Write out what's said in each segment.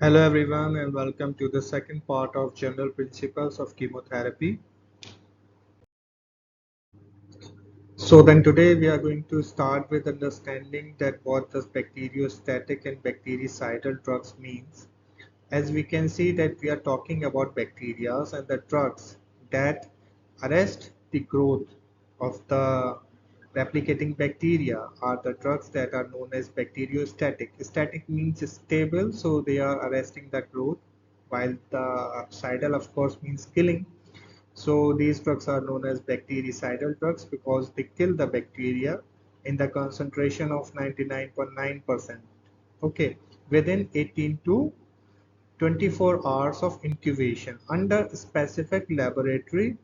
Hello everyone and welcome to the second part of General Principles of Chemotherapy. So then today we are going to start with understanding that what does bacteriostatic and bactericidal drugs means. As we can see that we are talking about bacteria and the drugs that arrest the growth of the replicating bacteria are the drugs that are known as bacteriostatic. Static means stable, so they are arresting the growth, while the cidal of course means killing. So these drugs are known as bactericidal drugs because they kill the bacteria in the concentration of 99.9%. Okay, within 18 to 24 hours of incubation under specific laboratory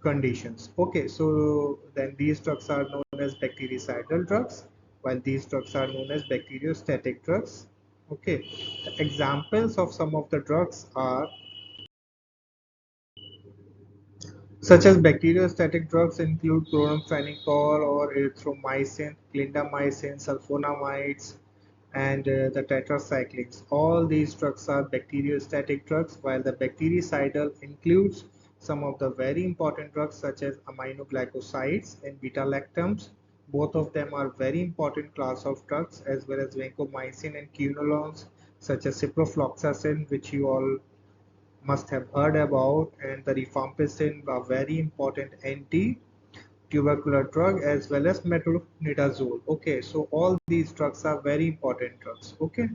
conditions. Okay, so then these drugs are known as bactericidal drugs, while these drugs are known as bacteriostatic drugs. Okay, the examples of some of the drugs are such as bacteriostatic drugs include chloramphenicol or erythromycin, clindamycin, sulfonamides, and the tetracyclines. All these drugs are bacteriostatic drugs, while the bactericidal includes some of the very important drugs such as aminoglycosides and beta-lactams. Both of them are very important class of drugs, as well as vancomycin and quinolones such as ciprofloxacin, which you all must have heard about, and the rifampicin, a very important anti-tubercular drug, as well as metronidazole. Okay, so all these drugs are very important drugs. Okay,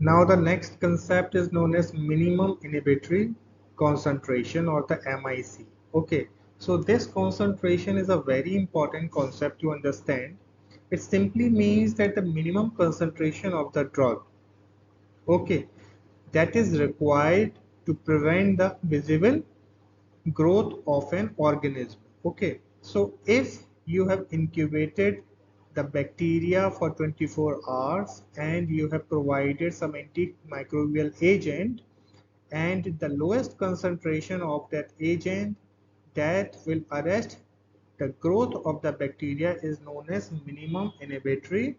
now the next concept is known as minimum inhibitory concentration, or the MIC. Okay, so this concentration is a very important concept to understand. It simply means that the minimum concentration of the drug, okay, that is required to prevent the visible growth of an organism. Okay, so if you have incubated the bacteria for 24 hours and you have provided some antimicrobial agent, and the lowest concentration of that agent that will arrest the growth of the bacteria is known as minimum inhibitory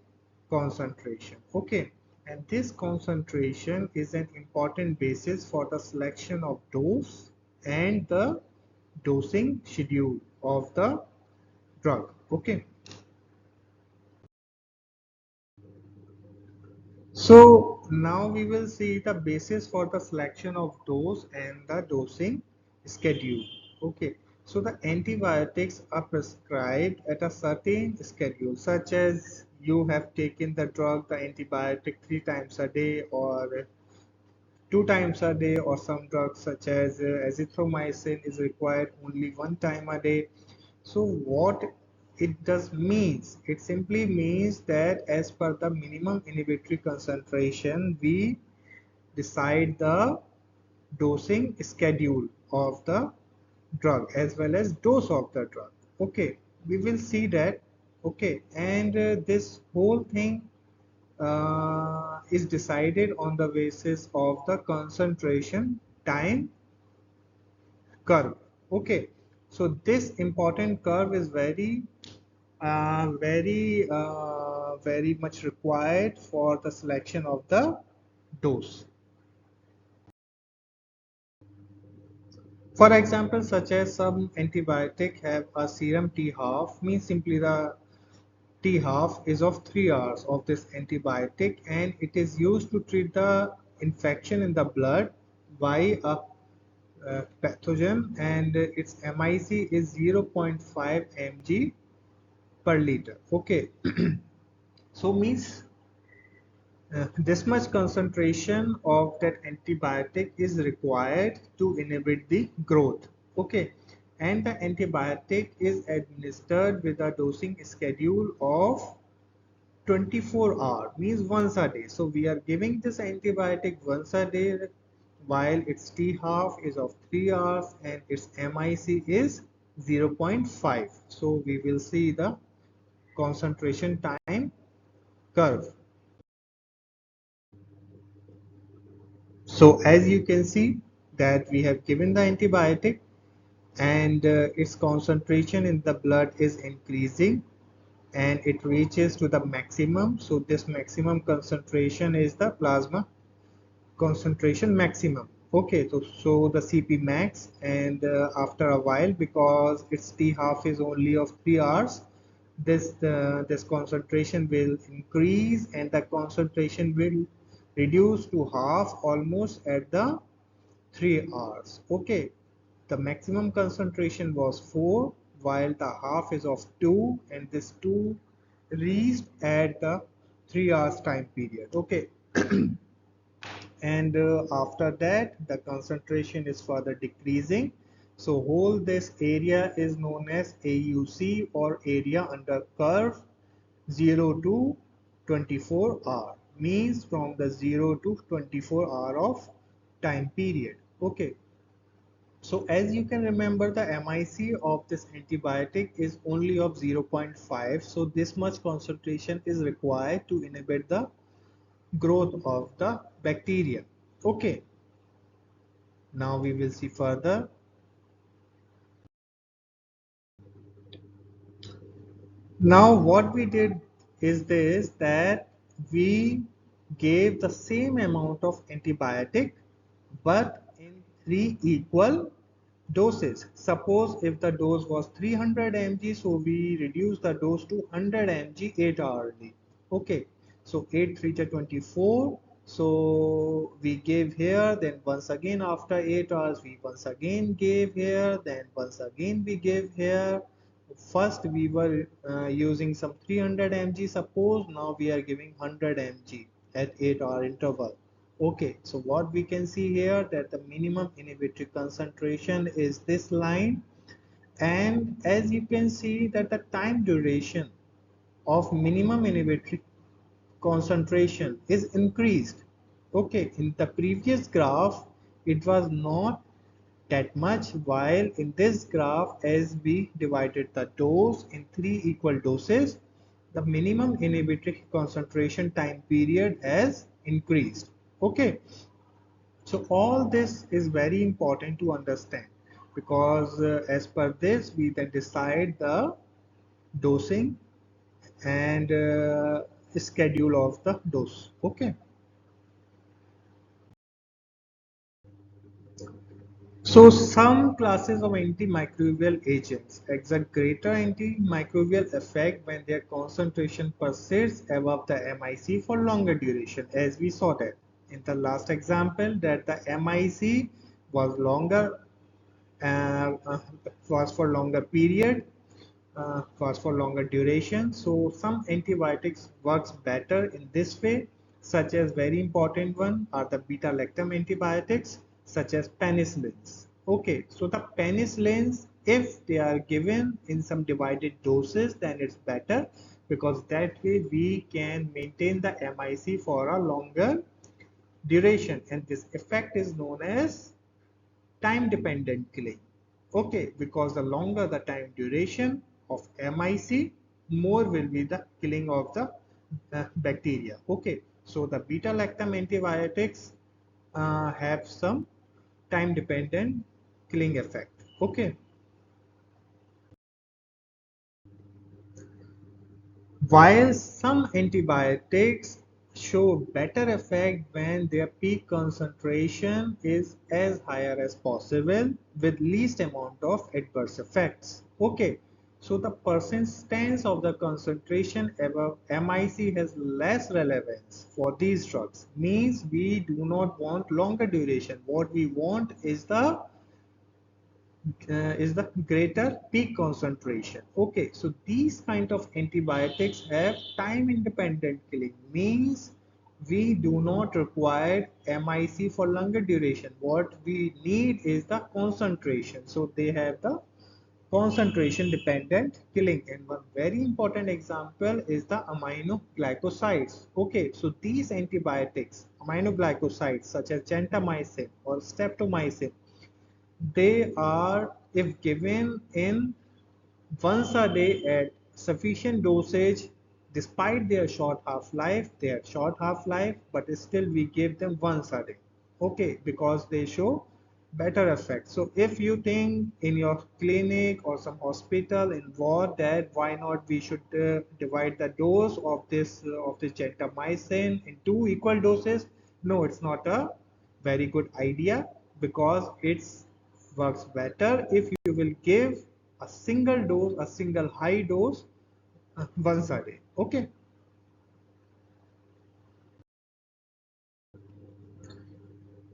concentration. Okay, and this concentration is an important basis for the selection of dose and the dosing schedule of the drug. Okay, so now we will see the basis for the selection of dose and the dosing schedule. Okay, so the antibiotics are prescribed at a certain schedule, such as you have taken the drug, the antibiotic 3 times a day or 2 times a day, or some drugs such as azithromycin is required only 1 time a day. So what it does means, it simply means that as per the minimum inhibitory concentration, we decide the dosing schedule of the drug as well as dose of the drug. Okay, we will see that. Okay, and this whole thing is decided on the basis of the concentration time curve. Okay, so this important curve is very much required for the selection of the dose. For example, such as some antibiotic have a serum T half, means simply the T half is of 3 hours of this antibiotic, and it is used to treat the infection in the blood by a pathogen, and its MIC is 0.5 mg per liter. Okay, so means this much concentration of that antibiotic is required to inhibit the growth. Okay, and the antibiotic is administered with a dosing schedule of 24 hour, means once a day. So we are giving this antibiotic once a day, while its T half is of 3 hours and its MIC is 0.5. So we will see the concentration time curve. So as you can see that we have given the antibiotic, and its concentration in the blood is increasing, and it reaches to the maximum. So this maximum concentration is the plasma concentration maximum. Okay, so the CP max, and after a while, because its T half is only of 3 hours, this concentration will increase and the concentration will reduce to half almost at the 3 hours. Okay, the maximum concentration was 4 while the half is of 2, and this 2 reached at the 3 hours time period. Okay, and after that the concentration is further decreasing. So whole this area is known as AUC, or area under curve 0 to 24 hour, means from the 0 to 24 hour of time period. Okay, so as you can remember, the MIC of this antibiotic is only of 0.5, so this much concentration is required to inhibit the growth of the bacteria. Okay, now we will see further. Now what we did is this, that we gave the same amount of antibiotic but in 3 equal doses. Suppose if the dose was 300 mg, so we reduce the dose to 100 mg 8 hourly. Okay, so 8 3 to 24. So we gave here, then once again after 8 hours we once again gave here, then once again we gave here. First we were using some 300 mg, suppose now we are giving 100 mg at 8 hour interval. Okay, so what we can see here, that the minimum inhibitory concentration is this line, and as you can see that the time duration of minimum inhibitory concentration is increased. Okay, in the previous graph it was not that much, while in this graph, as we divided the dose in 3 equal doses, the minimum inhibitory concentration time period has increased. Okay, so all this is very important to understand, because as per this we then decide the dosing and schedule of the dose. Okay, so some classes of antimicrobial agents exert greater antimicrobial effect when their concentration persists above the MIC for longer duration, as we saw that in the last example, that the MIC was longer, uh, was for longer period, was for longer duration. So some antibiotics works better in this way, such as very important one are the beta lactam antibiotics such as penicillins. Okay, so the penicillins, if they are given in some divided doses, then it's better, because that way we can maintain the MIC for a longer duration, and this effect is known as time dependent killing. Okay, because the longer the time duration of MIC, more will be the killing of the bacteria. Okay, so the beta lactam antibiotics have some time dependent killing effect. Okay, while some antibiotics show better effect when their peak concentration is as higher as possible with least amount of adverse effects. Okay, so the persistence of the concentration above MIC has less relevance for these drugs. Means we do not want longer duration. What we want is the greater peak concentration. Okay, so these kind of antibiotics have time independent killing, means we do not require MIC for longer duration. What we need is the concentration, so they have the concentration dependent killing. And one very important example is the aminoglycosides. Okay, so these antibiotics, aminoglycosides such as gentamicin or streptomycin, they are, if given in once a day at sufficient dosage, despite their short half-life, but still we give them once a day. Okay, because they show better effect. So if you think in your clinic or some hospital involved that why not we should divide the dose of this gentamicin in two equal doses, no, it's not a very good idea, because it works better if you will give a single dose, a single high dose once a day. Okay.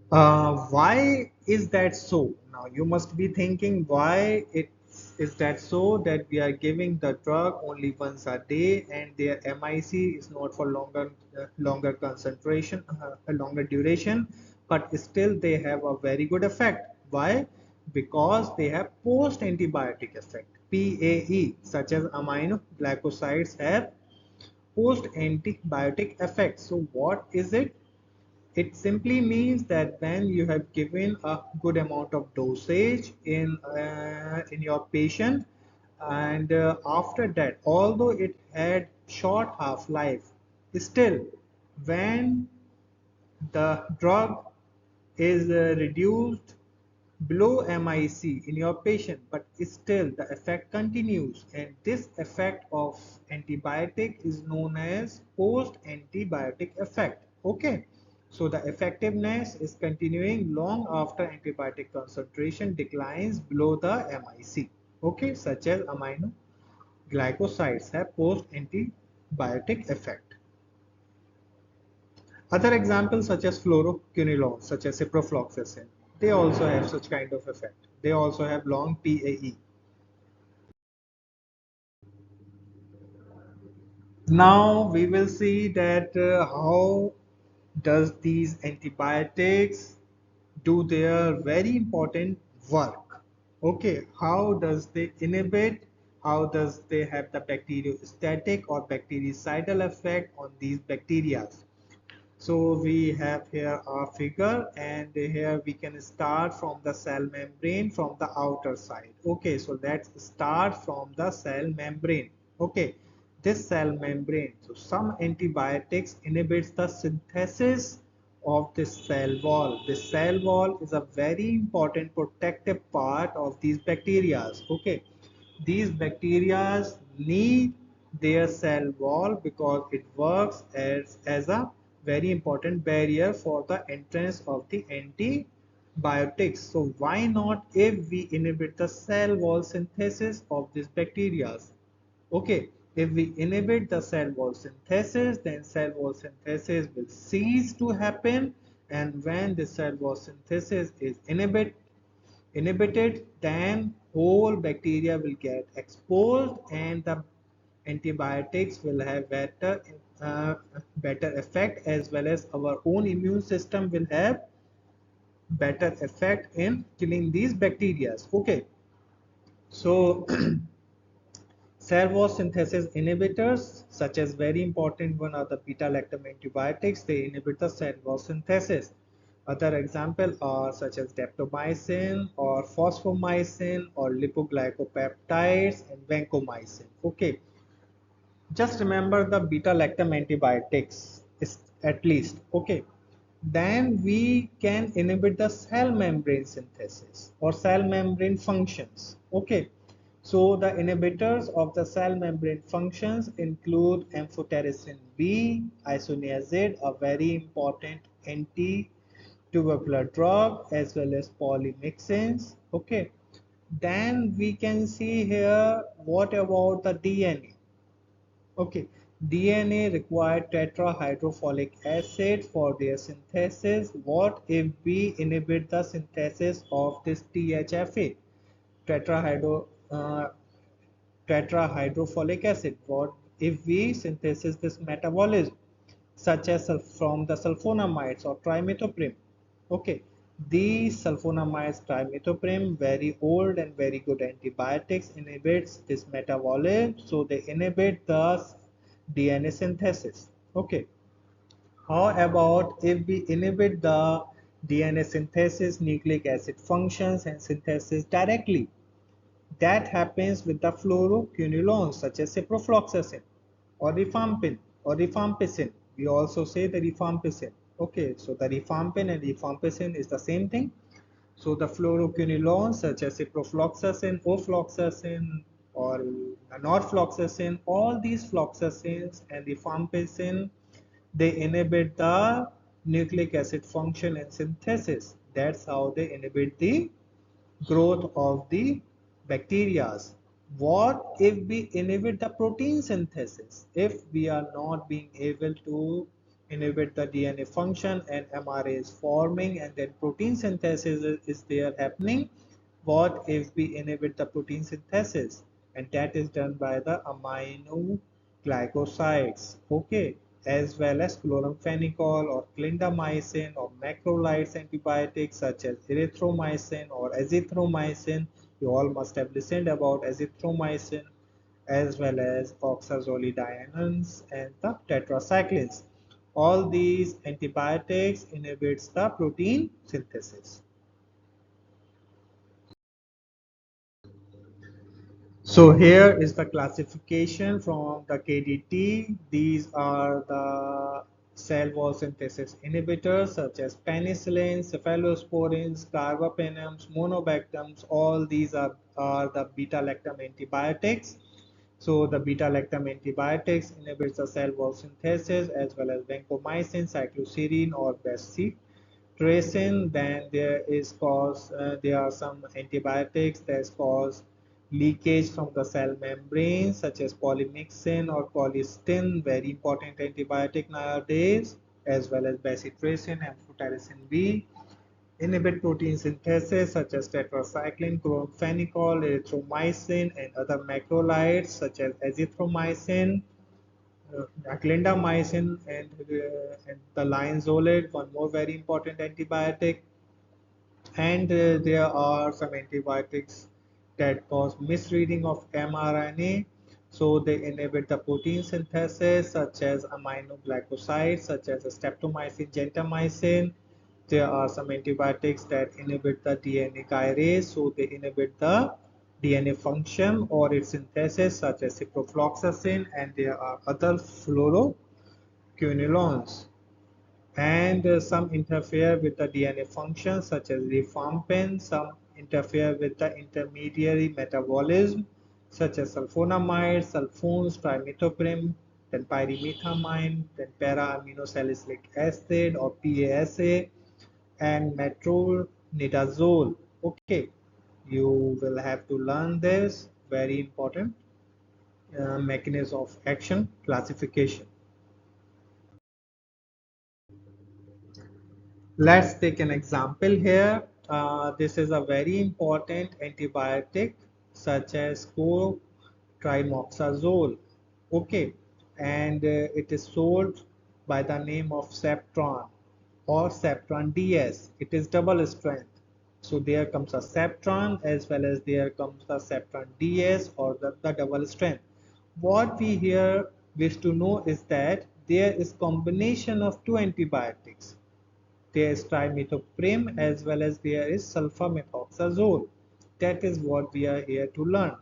Why is that so? Now you must be thinking, why it is that so that we are giving the drug only once a day and their MIC is not for longer concentration, a longer duration, but still they have a very good effect. Why? Because they have post antibiotic effect, PAE, such as amino glycosides have post antibiotic effect. So what is it? It simply means that when you have given a good amount of dosage in your patient, and after that, although it had short half-life, still when the drug is reduced below MIC in your patient, but still the effect continues, and this effect of antibiotic is known as post-antibiotic effect. Okay, so the effectiveness is continuing long after antibiotic concentration declines below the MIC. Okay, such as amino glycosides have post-antibiotic effect. Other examples such as fluoroquinolones, such as ciprofloxacin, they also have such kind of effect. They also have long PAE. Now we will see that how does these antibiotics do their very important work. Okay, how does they inhibit, how does they have the bacteriostatic or bactericidal effect on these bacteria. So we have here a figure, and here we can start from the cell membrane from the outer side. Okay, so let's start from the cell membrane. Okay, this cell membrane. So some antibiotics inhibits the synthesis of this cell wall. This cell wall is a very important protective part of these bacteria. Okay, these bacteria need their cell wall because it works as a very important barrier for the entrance of the antibiotics. So why not if we inhibit the cell wall synthesis of these bacteria? Okay, if we inhibit the cell wall synthesis, then cell wall synthesis will cease to happen, and when the cell wall synthesis is inhibited, then whole bacteria will get exposed and the antibiotics will have uh, better effect, as well as our own immune system will have better effect in killing these bacteria. Okay, so cell wall synthesis inhibitors, such as very important one are the beta-lactam antibiotics. They inhibit the cell wall synthesis. Other examples are such as daptomycin or phosphomycin or lipoglycopeptides and vancomycin. Okay, just remember the beta-lactam antibiotics is at least. Okay, then we can inhibit the cell membrane synthesis or cell membrane functions. Okay, so the inhibitors of the cell membrane functions include amphotericin B, isoniazid, a very important anti-tubercular drug, as well as polymyxins. Okay, then we can see here, what about the DNA? Okay, DNA require tetrahydrofolic acid for their synthesis. What if we inhibit the synthesis of this THFA, tetrahydro, uh, tetrahydrofolic acid? What if we synthesis this metabolism, such as from the sulfonamides or trimethoprim? Okay, these sulfonamides, trimethoprim, very old and very good antibiotics, inhibits this metabolism, so they inhibit the DNA synthesis. Okay, how about if we inhibit the DNA synthesis, nucleic acid functions and synthesis directly? That happens with the fluoroquinolones such as ciprofloxacin or rifampicin. We also say the rifampicin. Okay, so the rifampin and rifampicin is the same thing. So the fluoroquinolones such as ciprofloxacin, ofloxacin, or norfloxacin, all these floxacins and rifampicin, they inhibit the nucleic acid function and synthesis. That's how they inhibit the growth of the bacteria. What if we inhibit the protein synthesis? If we are not being able to inhibit the DNA function and mRNA is forming and then protein synthesis is there happening, what if we inhibit the protein synthesis? And that is done by the amino glycosides, okay, as well as chloramphenicol or clindamycin or macrolides antibiotics such as erythromycin or azithromycin. You all must have listened about azithromycin, as well as oxazolidinins and the tetracyclines. All these antibiotics inhibits the protein synthesis. So here is the classification from the KDT. These are the cell wall synthesis inhibitors such as penicillin, cephalosporins, carbapenems, monobactams. All these are the beta-lactam antibiotics. So the beta-lactam antibiotics inhibits the cell wall synthesis as well as vancomycin, cycloserine or bacitracin. Then there are some antibiotics that cause leakage from the cell membrane such as polymyxin or colistin, very important antibiotic nowadays, as well as bacitracin and fluticasone B. Inhibit protein synthesis such as tetracycline, chloramphenicol, erythromycin, and other macrolides such as azithromycin, clindamycin, and the linezolid, one more very important antibiotic. And there are some antibiotics that cause misreading of mRNA. So they inhibit the protein synthesis such as aminoglycosides such as streptomycin, gentamicin. There are some antibiotics that inhibit the DNA kyrase. So they inhibit the DNA function or its synthesis such as ciprofloxacin, and there are other fluoroquinolones. And some interfere with the DNA function such as rifampin, some interfere with the intermediary metabolism such as sulfonamides, sulfones, trimethoprim, then pyrimethamine, then para-aminosalicylic acid or PASA, and metronidazole. Okay, you will have to learn this, very important mechanism of action classification. Let's take an example here. This is a very important antibiotic such as cotrimoxazole. Okay, and it is sold by the name of Septron or Septron DS. It is double strength. So there comes a Septron as well as there comes the Septron DS or the double strength. What we here wish to know is that there is combination of two antibiotics. There is trimethoprim as well as there is sulfamethoxazole. That is what we are here to learn.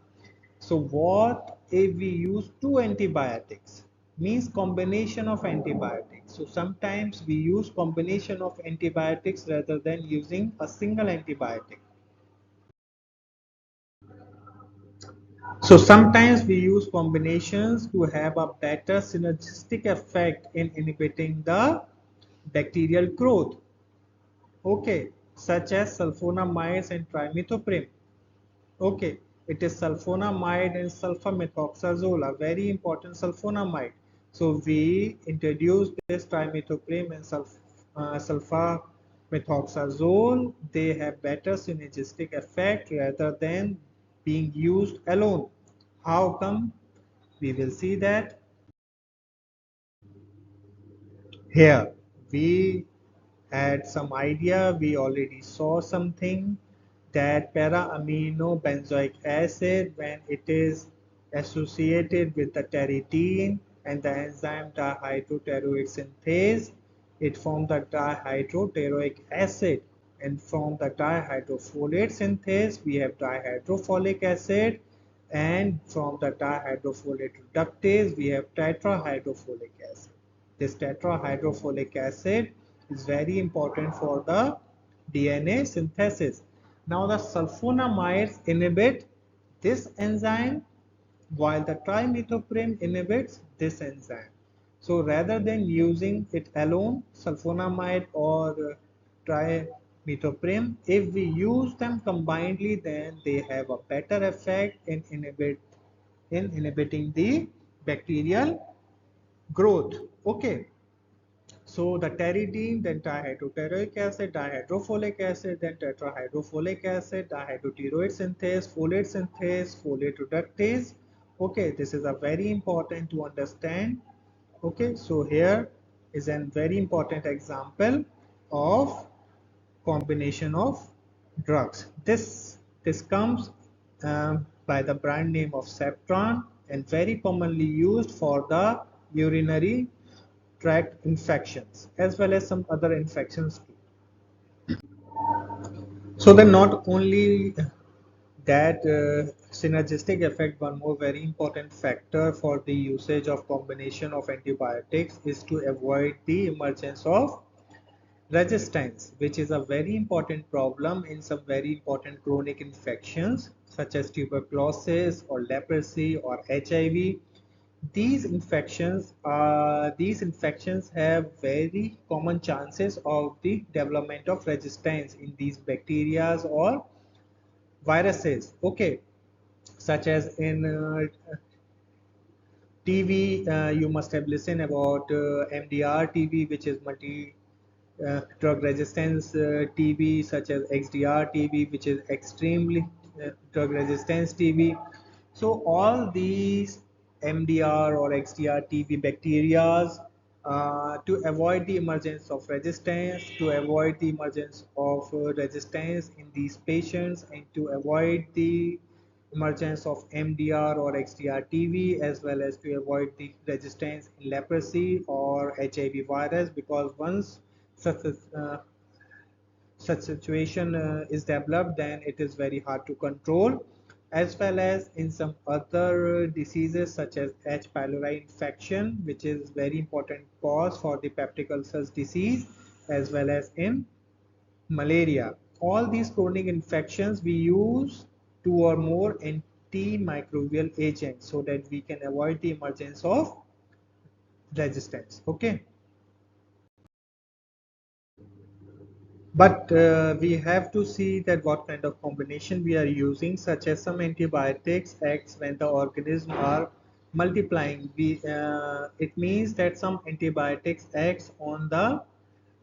So what if we use two antibiotics? Means combination of antibiotics. So sometimes we use combination of antibiotics rather than using a single antibiotic. So sometimes we use combinations to have a better synergistic effect in inhibiting the bacterial growth. Okay, such as sulfonamides and trimethoprim. Okay, it is sulfonamide and sulfamethoxazole, a very important sulfonamide. So we introduced this trimethoprim and sulfamethoxazole. They have better synergistic effect rather than being used alone. How come? We will see that here. We had some idea, we already saw something that para-amino benzoic acid, when it is associated with the pteridine and the enzyme dihydropteroid synthase, it forms the dihydropteroic acid, and from the dihydrofolate synthase we have dihydrofolic acid, and from the dihydrofolate reductase we have tetrahydrofolic acid. This tetrahydrofolic acid is very important for the DNA synthesis. Now the sulfonamides inhibit this enzyme while the trimethoprim inhibits this enzyme. So rather than using it alone, sulfonamide or trimethoprim, if we use them combinedly, then they have a better effect in inhibiting the bacterial growth. Okay. So the pteridine, then dihydroteroic acid, dihydrofolic acid, then tetrahydrofolic acid, dihydroteroid synthase, folate reductase. Okay, this is a very important to understand. Okay, so here is a very important example of combination of drugs. This comes by the brand name of Septran and very commonly used for the urinary tract infections as well as some other infections too. So then not only that synergistic effect, one more very important factor for the usage of combination of antibiotics is to avoid the emergence of resistance, which is a very important problem in some very important chronic infections such as tuberculosis or leprosy or HIV. These infections have very common chances of the development of resistance in these bacteria or viruses. Okay, such as in TB, you must have listened about MDR TB, which is multi drug resistance TB, such as XDR TB, which is extremely drug resistance TB. So all these MDR or XDR TB bacteria, to avoid the emergence of resistance, to avoid the emergence of resistance in these patients, and to avoid the emergence of MDR or XDR TB, as well as to avoid the resistance in leprosy or HIV virus, because once such a, such situation is developed, then it is very hard to control, as well as in some other diseases such as H. pylori infection, which is very important cause for the peptic ulcers disease, as well as in malaria. All these chronic infections we use two or more antimicrobial agents so that we can avoid the emergence of resistance. Okay. But we have to see that what kind of combination we are using, such as some antibiotics acts when the organism are multiplying. It means that some antibiotics acts on the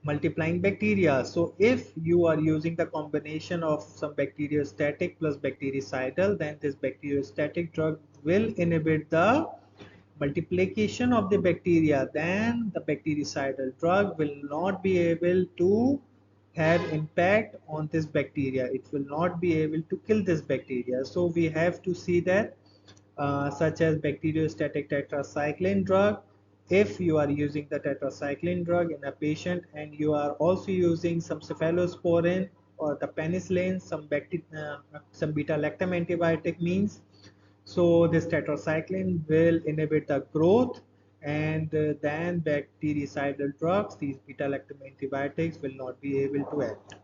multiplying bacteria. So if you are using the combination of some bacteriostatic plus bactericidal, then this bacteriostatic drug will inhibit the multiplication of the bacteria. Then the bactericidal drug will not be able to have impact on this bacteria. It will not be able to kill this bacteria. So we have to see that such as bacteriostatic tetracycline drug, if you are using the tetracycline drug in a patient and you are also using some cephalosporin or the penicillin, some beta lactam antibiotic means, so this tetracycline will inhibit the growth, and then bactericidal drugs, these beta lactam antibiotics, will not be able to act.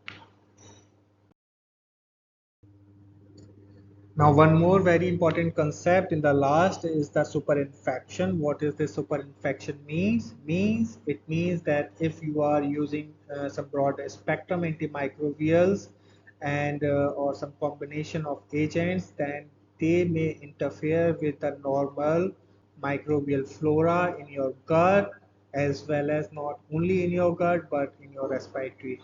Now, one more very important concept in the last is the superinfection. What is the superinfection means? It means that if you are using some broad spectrum antimicrobials and or some combination of agents, then they may interfere with the normal microbial flora in your gut, as well as not only in your gut but in your respiratory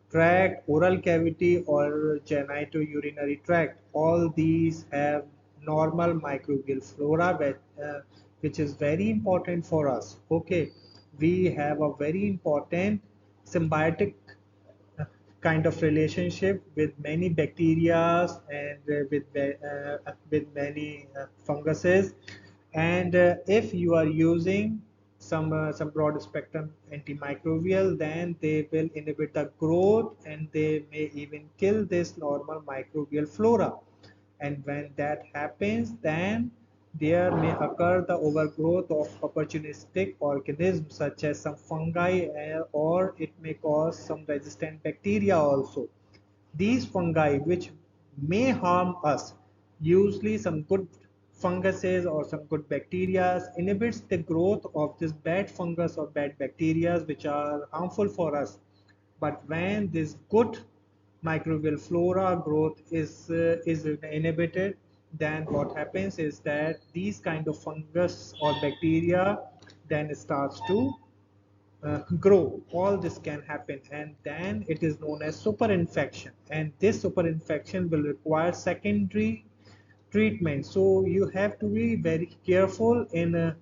tract, oral cavity, or genitourinary tract. All these have normal microbial flora, which is very important for us. Okay, we have a very important symbiotic kind of relationship with many bacteria and with many funguses, and if you are using some broad spectrum antimicrobial, then they will inhibit the growth and they may even kill this normal microbial flora. And when that happens, then there may occur the overgrowth of opportunistic organisms such as some fungi, or it may cause some resistant bacteria also. these fungi which may harm us, usually some good funguses or some good bacteria, inhibits the growth of this bad fungus or bad bacteria which are harmful for us. But when this good microbial flora growth is inhibited, then what happens is that these kind of fungus or bacteria then starts to grow. All this can happen, and then it is known as superinfection, and this superinfection will require secondary treatment. So you have to be very careful in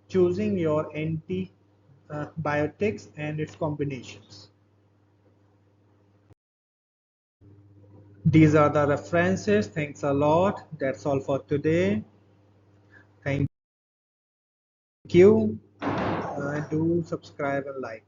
choosing your antibiotics and its combinations. These are the references. Thanks a lot. That's all for today. Thank you. Do subscribe and like.